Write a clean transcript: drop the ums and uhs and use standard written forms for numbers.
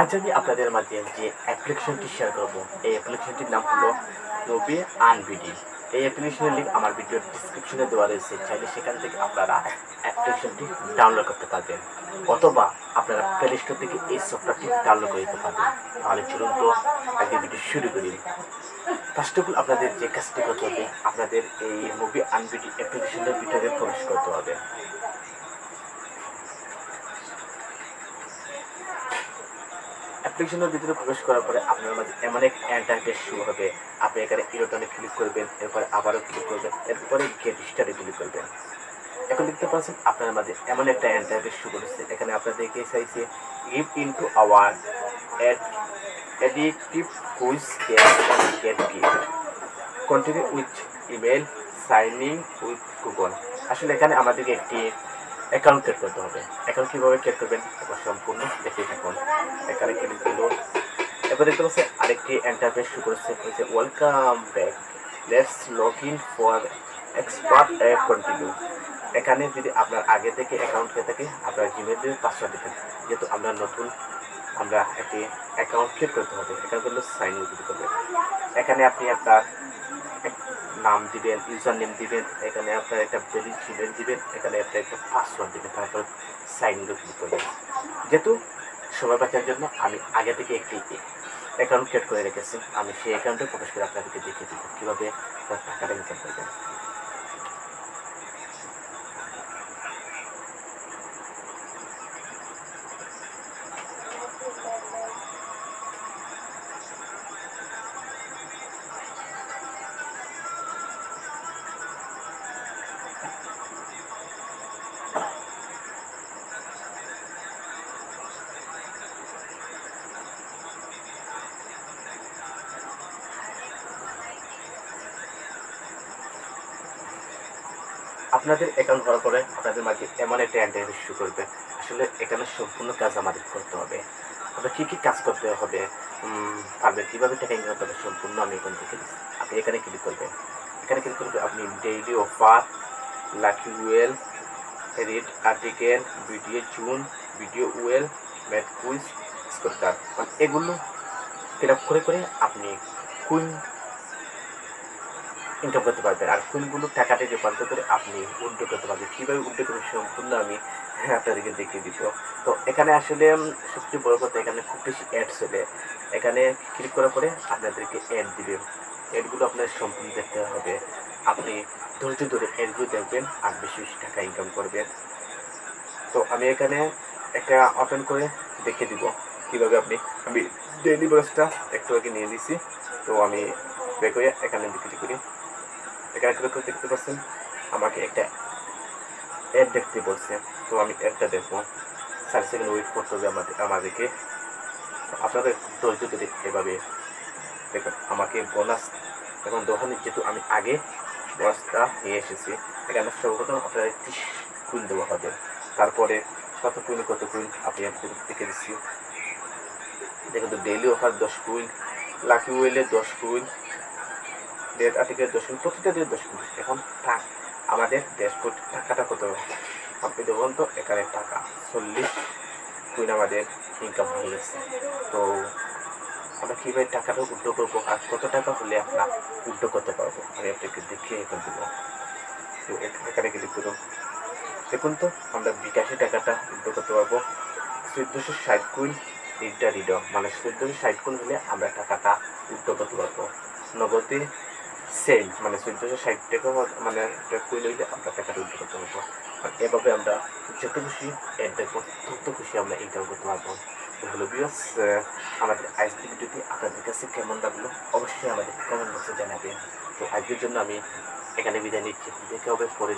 আজ আমি আপনাদের মাঝে যে অ্যাপ্লিকেশনটি শেয়ার করব, এই অ্যাপ্লিকেশনটির নাম হলো মুভি আনবিডি। এই অ্যাপ্লিকেশনের লিঙ্ক আমার ভিডিওর ডিসক্রিপশনে দেওয়া রয়েছে, চাইলে সেখান থেকে আপনারা অ্যাপ্লিকেশনটি ডাউনলোড করতে পারবেন, অথবা আপনারা প্লে স্টোর থেকে এই সফটওয়্যারটি ডাউনলোড করে দিতে পারবেন। তাহলে চলুন তো আগে ভিডিও শুরু করি। ফার্স্ট অফ অল আপনাদের যে কাজটি করতে হবে, আপনাদের এই মুভি আনবিডি অ্যাপ্লিকেশনের ভিতরে প্রবেশ করতে হবে। অ্যাপ্লিকেশনের ভিতরে প্রবেশ করার পরে আপনার মাঝে এমন এক ইন্টারফেস শুরু হবে। আপনি এখানে ইরোটনে ক্লিক করবেন, এরপরে আবারও ক্লিক করবেন, এরপরে গেট স্টারে ক্লিক করবেন। এখন দেখতে পাচ্ছেন আপনার মাঝে এমন একটা ইন্টারফেস শুরু করেছে। এখানে আপনাদেরকে চাইছে give into our addictive quiz get gift continue with email signing with Google. আসলে এখানে আমাদেরকে একটি অ্যাকাউন্ট ক্রিয়েট করতে হবে। অ্যাকাউন্ট কীভাবে ক্রিয়েট করবেন এবার সম্পূর্ণ দেখে থাকুন। এখানে ক্লিক করুন। এবার দেখতে পাচ্ছি আরেকটি ইন্টারফেস শুরু করেছে, হয়েছে welcome back, let's log in for expert continue. এখানে যদি আপনার আগে থেকে অ্যাকাউন্ট থাকে আপনার জিমেল দিয়ে পাসওয়ার্ড দেবেন, যেহেতু আমরা নতুন আমরা একটি অ্যাকাউন্ট ক্রিয়েট করতে হবে। এখানে করলে সাইন ইন করবেন। এখানে আপনি আপনার নাম দিবেন, ইউজার নেম দিবেন, এখানে আপনার একটা ভ্যালিড জিমেল দিবেন, এখানে আপনার একটা পাসওয়ার্ড দিবেন, তারপর সাইন ইন ক্লিক করবেন। যেহেতু সময় বাঁচার জন্য আমি আগে থেকে একটি অ্যাকাউন্ট ক্রিয়েট করে রেখেছি, আমি সেই অ্যাকাউন্টে প্রবেশ করে আপনাদেরকে দেখিয়ে দেবো কীভাবে টাকাটা ইনকাম করবেন। আপনাদের অ্যাকাউন্ট হওয়ার পরে আপনাদের মাঝে এমন একটা ইন্টারফেস শুরু করবে। আসলে এখানে সম্পূর্ণ কাজ আমাদের করতে হবে। আপনার কী কী কাজ করতে হবে, পারবেন কীভাবে টাকা ইনকাম করতে হবে, সম্পূর্ণ আমি এখান থেকে দিচ্ছি। আপনি এখানে ক্লিক করবেন। এখানে ক্লিক করবে আপনি daily offer, lucky well, read article, video June, video well, math quiz, score card, মানে এগুলো ফিল আপ করে করে আপনি কুইন ইনকাম করতে পারবেন। আর কোনগুলো টাকাটা রূপান্তর করে আপনি উইথড্র করতে পারবেন। কীভাবে উইথড্র করবেন সম্পূর্ণ আমি আপনাদেরকে দেখিয়ে দিব। তো এখানে আসলে সবচেয়ে বড় কথা, এখানে খুব বেশি অ্যাড চলে। এখানে ক্লিক করার পরে আপনাদেরকে অ্যাড দিবে। অ্যাডগুলো আপনার সম্পূর্ণ দেখতে হবে। আপনি ধৈর্য ধরে অ্যাডগুলো দেখবেন আর বেশি বেশি টাকা ইনকাম করবেন। তো আমি এখানে একটা ওপেন করে দেখিয়ে দিব কীভাবে আমি ডেইলি ব্যালেন্সটা একটু আগে নিয়ে দিছি। তো আমি বের করে এখানে বিক্রি করি। এখানে ক্লিক করে দেখতে পাচ্ছেন আমাকে একটা অ্যাড দেখতে বলছে। তো আমি অ্যাডটা দেখবো। 4 সেকেন্ড ওয়েট করতে হবে আমাদেরকে। আপনাদের ধৈর্য ধরে এভাবে দেখুন। আমাকে বোনাস এখন দোকানে, যেহেতু আমি আগে বোনাসটা নিয়ে এসেছি, এখানে সর্বপ্রথম আপনার 30 কুইন দেওয়া হবে। তারপরে কত কুইন আপনি দেখে দিচ্ছি। দেখুন তো daily offer 10 coin, lucky wheel 10 coin, date article 10 coin, প্রতিটা দিয়ে 10 কুইন। এখন আমাদের ড্যাশবোর্ড টাকাটা কত আপনি দেখুন তো। এখানে টাকা 40 কুইন আমাদের ইনকাম হয়ে গেছে। তো আমরা কীভাবে টাকাটা উইথড্র করবো আর কত টাকা হলে আমরা উইথড্র করতে পারবো আমি আপনাকে দেখিয়ে এখানে দেবো। তো এখানে ক্লিক করুন। দেখুন তো আমরা বিকাশে টাকাটা উইথড্র করতে পারবো। 1460 কুইন রিডার, মানে 1460 কুইন হলে আমরা টাকাটা উইথড্র করতে পারবো। নগদে সেম, মানে 1460 টাকা, মানে একটা কুইন হইলে আমরা টাকাটা উইথড্র করতে পারবো। আর এভাবে আমরা যত খুশি অ্যাড দেখবো তত খুশি আমরা ইনকাম করতে পারবো। তো হলো ভিউয়ার্স, আমাদের আজকের ভিডিওটি আপনাদের কাছে কেমন লাগলো অবশ্যই আমাদের কমেন্ট বক্সে জানাবেন। তো আজকের জন্য আমি এখানে বিদায় নিচ্ছি। দেখে হবে পরে।